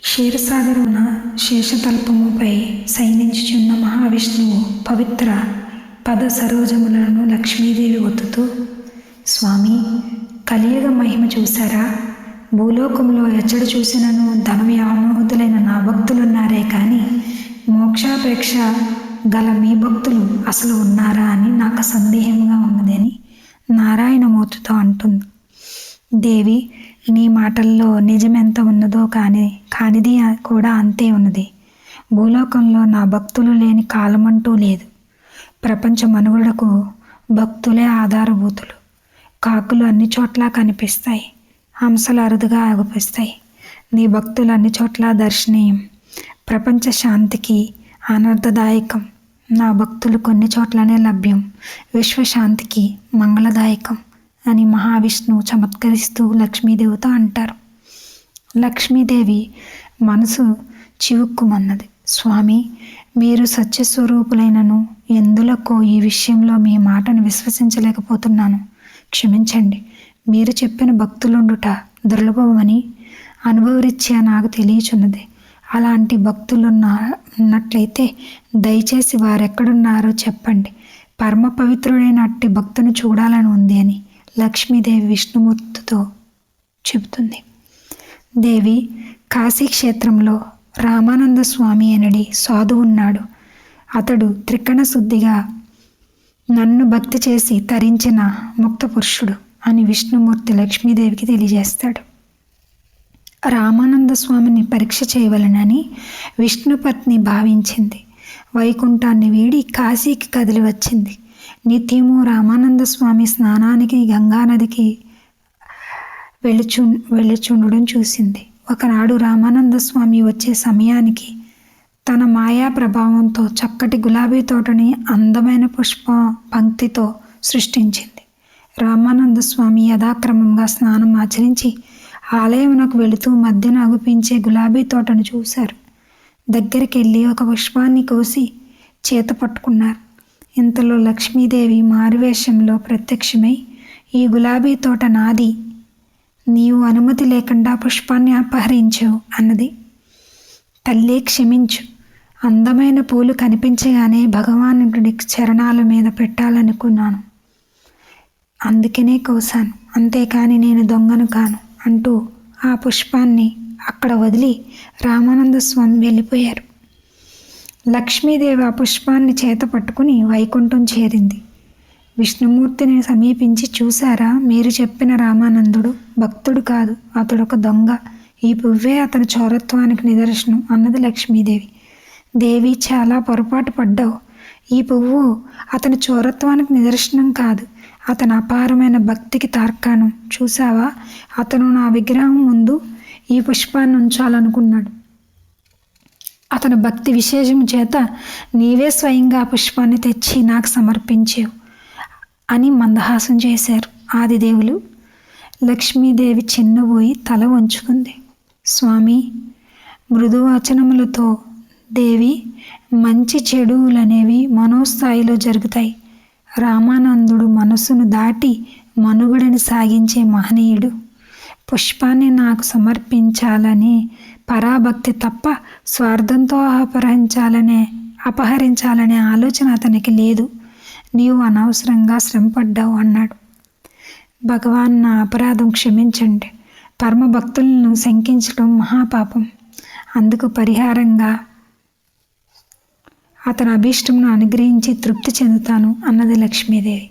క్షీరసాగరున శేషతల్పముపై శయనించుచున్న మహావిష్ణువు పవిత్ర పద సరోజములను లక్ష్మీదేవి ఒత్తుతూ, స్వామి, కలియుగ మహిమ చూశారా? భూలోకంలో ఎచ్చడు చూసినను ధనవ్యామోహితులైన నా భక్తులున్నారే కానీ మోక్షాపేక్ష గల మీ భక్తులు అసలు ఉన్నారా అని నాకు సందేహంగా ఉన్నదని నారాయణమూర్తితో అంటుంది. దేవి, నీ మాటల్లో నిజమెంత ఉన్నదో కానిది కూడా అంతే ఉన్నది. భూలోకంలో నా భక్తులు లేని కాలమంటూ లేదు. ప్రపంచ మనుగడకు భక్తులే ఆధారభూతులు. కాకులు అన్ని చోట్ల కనిపిస్తాయి, హంసలు అరుదుగా ఆగిపిస్తాయి. నీ భక్తులు అన్ని చోట్ల దర్శనీయం. ప్రపంచ శాంతికి ఆనందదాయకం. నా భక్తులు కొన్ని చోట్లనే లభ్యం. విశ్వశాంతికి మంగళదాయకం అని మహావిష్ణువు చమత్కరిస్తూ లక్ష్మీదేవితో అంటారు. లక్ష్మీదేవి మనసు చివుక్కుమన్నది. స్వామి, మీరు సత్యస్వరూపులైనను ఎందులకో ఈ విషయంలో మీ మాటను విశ్వసించలేకపోతున్నాను. క్షమించండి. మీరు చెప్పిన భక్తులుండుట దుర్లభమని అనుభవరీత్యా నాకు తెలియచున్నది. అలాంటి భక్తులున్నట్లయితే దయచేసి వారెక్కడున్నారో చెప్పండి. పరమ పవిత్రుడైన అట్టి భక్తుని చూడాలని ఉంది అని లక్ష్మీదేవి విష్ణుమూర్తితో చెబుతుంది. దేవి, కాశీక్షేత్రంలో రామానంద స్వామి అనడి సాధువు ఉన్నాడు. అతడు త్రికణ శుద్ధిగా నన్ను భక్తి చేసి తరించిన ముక్త పురుషుడు అని విష్ణుమూర్తి లక్ష్మీదేవికి తెలియజేస్తాడు. రామానంద స్వామిని పరీక్ష చేయవలనని విష్ణుపత్ని భావించింది. వైకుంఠాన్ని వీడి కాశీకి కదిలి వచ్చింది. నిత్యము రామానంద స్వామి స్నానానికి గంగానదికి వెళ్ళుచుండడం చూసింది. ఒకనాడు రామానంద స్వామి వచ్చే సమయానికి తన మాయా ప్రభావంతో చక్కటి గులాబీ తోటని అందమైన పుష్ప పంక్తితో సృష్టించింది. రామానంద స్వామి యథాక్రమంగా స్నానం ఆచరించి ఆలయమునకు వెళుతూ మధ్యన అగుపించే గులాబీ తోటను చూశారు. దగ్గరికి వెళ్ళి ఒక పుష్పాన్ని కోసి చేత పట్టుకున్నారు. ఇంతలో లక్ష్మీదేవి మారువేషంలో ప్రత్యక్షమై, ఈ గులాబీ తోట నాది, నీవు అనుమతి లేకుండా పుష్పాన్ని అపహరించావు అన్నది. తల్లి, క్షమించు. అందమైన పూలు కనిపించగానే భగవానుడి చరణాల మీద పెట్టాలనుకున్నాను, అందుకనే కోసాను, అంతేకాని నేను దొంగను కాను అంటూ ఆ పుష్పాన్ని అక్కడ వదిలి రామానంద స్వామి వెళ్ళిపోయారు. లక్ష్మీదేవి ఆ పుష్పాన్ని చేత పట్టుకుని వైకుంఠం చేరింది. విష్ణుమూర్తిని సమీపించి, చూశారా, మీరు చెప్పిన రామానందుడు భక్తుడు కాదు, అతడొక దొంగ. ఈ పువ్వే అతని చోరత్వానికి నిదర్శనం అన్నది లక్ష్మీదేవి. దేవి, చాలా పొరపాటు పడ్డావు. ఈ పువ్వు అతని చోరత్వానికి నిదర్శనం కాదు, అతని అపారమైన భక్తికి తార్కాణం. చూసావా, అతను నా విగ్రహం ముందు ఈ పుష్పాన్ని ఉంచాలనుకున్నాడు. అతని భక్తి విశేషం చేత నీవే స్వయంగా ఆ పుష్పాన్ని తెచ్చి నాకు సమర్పించావు అని మందహాసం చేశారు ఆదిదేవులు. లక్ష్మీదేవి చిన్నబోయి తల వంచుకుంది. స్వామి, మృదువచనములతో దేవి, మంచి చెడులనేవి మనోస్థాయిలో జరుగుతాయి. రామానందుడు మనసును దాటి మనుగడని సాగించే మహనీయుడు. పుష్పాన్ని నాకు సమర్పించాలనే పరాభక్తి తప్ప స్వార్థంతో అపహరించాలనే ఆలోచన అతనికి లేదు. నీవు అనవసరంగా శ్రమపడ్డావు అన్నాడు. భగవాన్, నా అపరాధం క్షమించండి. పరమ భక్తులను శంకించడం మహాపాపం. అందుకు పరిహారంగా అతని అభీష్టంను అనుగ్రహించి తృప్తి చెందుతాను అన్నది లక్ష్మీదేవి.